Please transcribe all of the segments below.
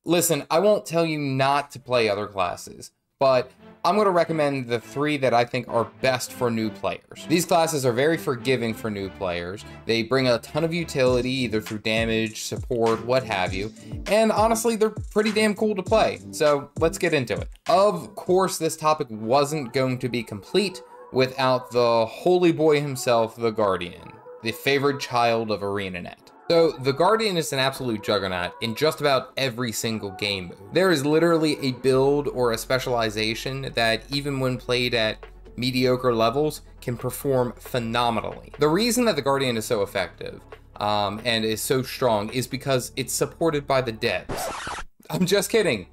Listen, I won't tell you not to play other classes, but I'm going to recommend the 3 that I think are best for new players. These classes are very forgiving for new players. They bring a ton of utility, either through damage, support, what have you, and honestly, they're pretty damn cool to play, so let's get into it. Of course, this topic wasn't going to be complete without the holy boy himself, the Guardian, the favored child of Arenanet. So, the Guardian is an absolute juggernaut in just about every single game mode. There is literally a build or a specialization that, even when played at mediocre levels, can perform phenomenally. The reason that the Guardian is so effective and is so strong is because it's supported by the devs. I'm just kidding,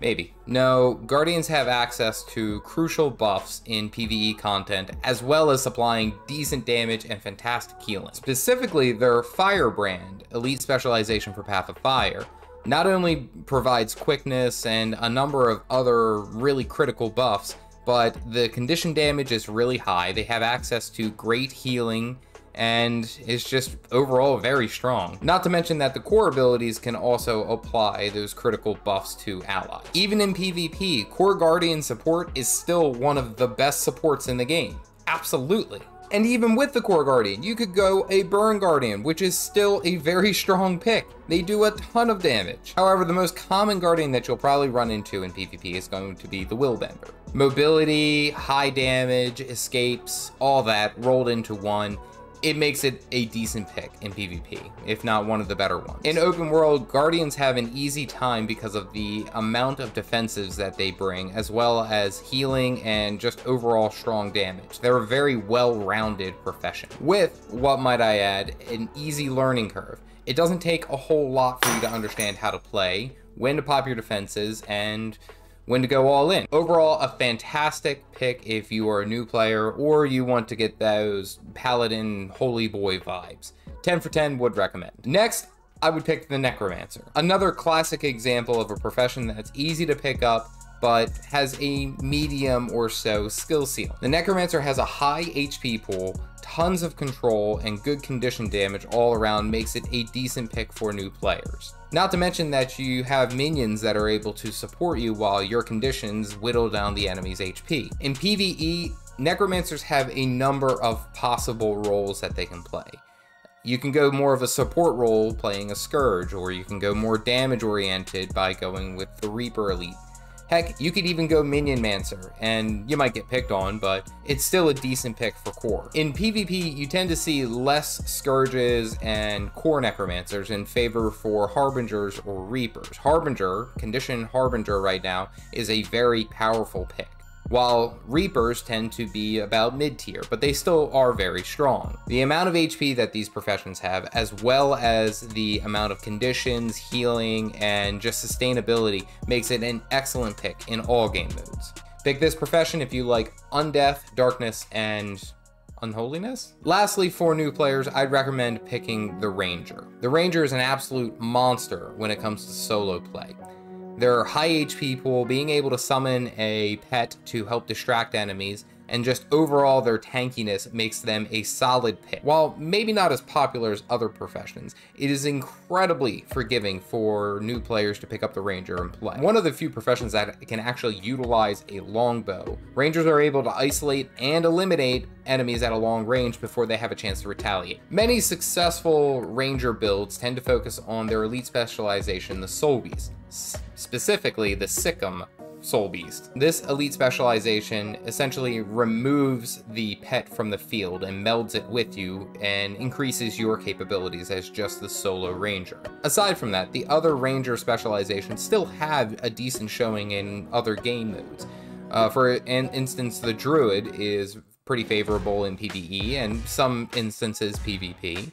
Maybe. No, Guardians have access to crucial buffs in PvE content, as well as supplying decent damage and fantastic healing. Specifically, their Firebrand, elite specialization for Path of Fire, not only provides quickness and a number of other really critical buffs, but the condition damage is really high. They have access to great healing, and is just overall very strong. Not to mention that the core abilities can also apply those critical buffs to allies. Even in PvP, core Guardian support is still one of the best supports in the game. Absolutely. And even with the core Guardian, you could go a Burn Guardian, which is still a very strong pick. They do a ton of damage. However, the most common Guardian that you'll probably run into in PvP is going to be the Willbender. Mobility, high damage, escapes, all that rolled into one. It makes it a decent pick in PvP, if not one of the better ones. In open world, Guardians have an easy time because of the amount of defensives that they bring, as well as healing and just overall strong damage. They're a very well-rounded profession, with, what might I add, an easy learning curve. It doesn't take a whole lot for you to understand how to play, when to pop your defenses, and when to go all in. Overall, a fantastic pick if you are a new player or you want to get those paladin holy boy vibes. 10 for 10 would recommend. Next, I would pick the necromancer. Another classic example of a profession that's easy to pick up but has a medium or so skill ceiling. The necromancer has a high HP pool, tons of control, and good condition damage all around makes it a decent pick for new players. Not to mention that you have minions that are able to support you while your conditions whittle down the enemy's HP. In PvE, necromancers have a number of possible roles that they can play. You can go more of a support role playing a Scourge, or you can go more damage oriented by going with the Reaper Elite. Heck, you could even go Minion Mancer, and you might get picked on, but it's still a decent pick for core. In PvP, you tend to see less Scourges and core Necromancers in favor for Harbingers or Reapers. Harbinger, condition Harbinger right now, is a very powerful pick, while Reapers tend to be about mid-tier, but they still are very strong. The amount of HP that these professions have, as well as the amount of conditions, healing, and just sustainability, makes it an excellent pick in all game modes. Pick this profession if you like Undeath, Darkness, and Unholiness. Lastly, for new players, I'd recommend picking the Ranger. The Ranger is an absolute monster when it comes to solo play. Their high HP pool, being able to summon a pet to help distract enemies, and just overall their tankiness makes them a solid pick. While maybe not as popular as other professions, it is incredibly forgiving for new players to pick up the Ranger and play. One of the few professions that can actually utilize a longbow. Rangers are able to isolate and eliminate enemies at a long range before they have a chance to retaliate. Many successful Ranger builds tend to focus on their elite specialization, the Soul Beast. Specifically, the Sikkim Soul Beast. This elite specialization essentially removes the pet from the field and melds it with you and increases your capabilities as just the solo ranger. Aside from that, the other ranger specializations still have a decent showing in other game modes. For instance, the druid is pretty favorable in PvE and some instances PvP.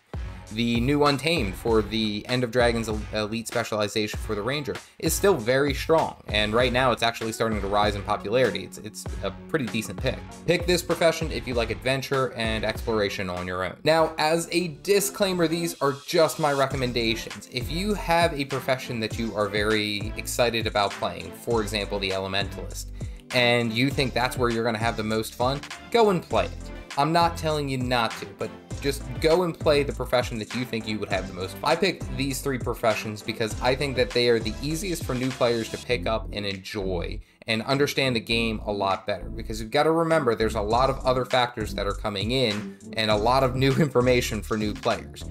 The new Untamed for the End of Dragon's elite specialization for the Ranger is still very strong, and right now it's actually starting to rise in popularity. It's a pretty decent pick. Pick this profession if you like adventure and exploration on your own. Now, as a disclaimer, these are just my recommendations. If you have a profession that you are very excited about playing, for example, the Elementalist, and you think that's where you're going to have the most fun, go and play it. I'm not telling you not to, but just go and play the profession that you think you would have the most fun. I picked these 3 professions because I think that they are the easiest for new players to pick up and enjoy and understand the game a lot better, because you've got to remember there's a lot of other factors that are coming in and a lot of new information for new players.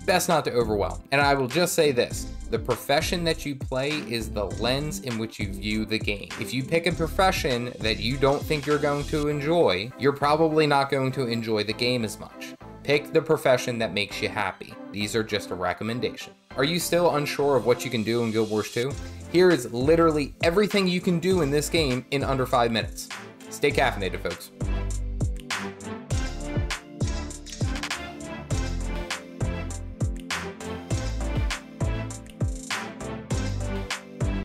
Best not to overwhelm. And I will just say this, the profession that you play is the lens in which you view the game. If you pick a profession that you don't think you're going to enjoy, you're probably not going to enjoy the game as much. Pick the profession that makes you happy. These are just a recommendation. Are you still unsure of what you can do in Guild Wars 2? Here is literally everything you can do in this game in under 5 minutes. Stay caffeinated, folks.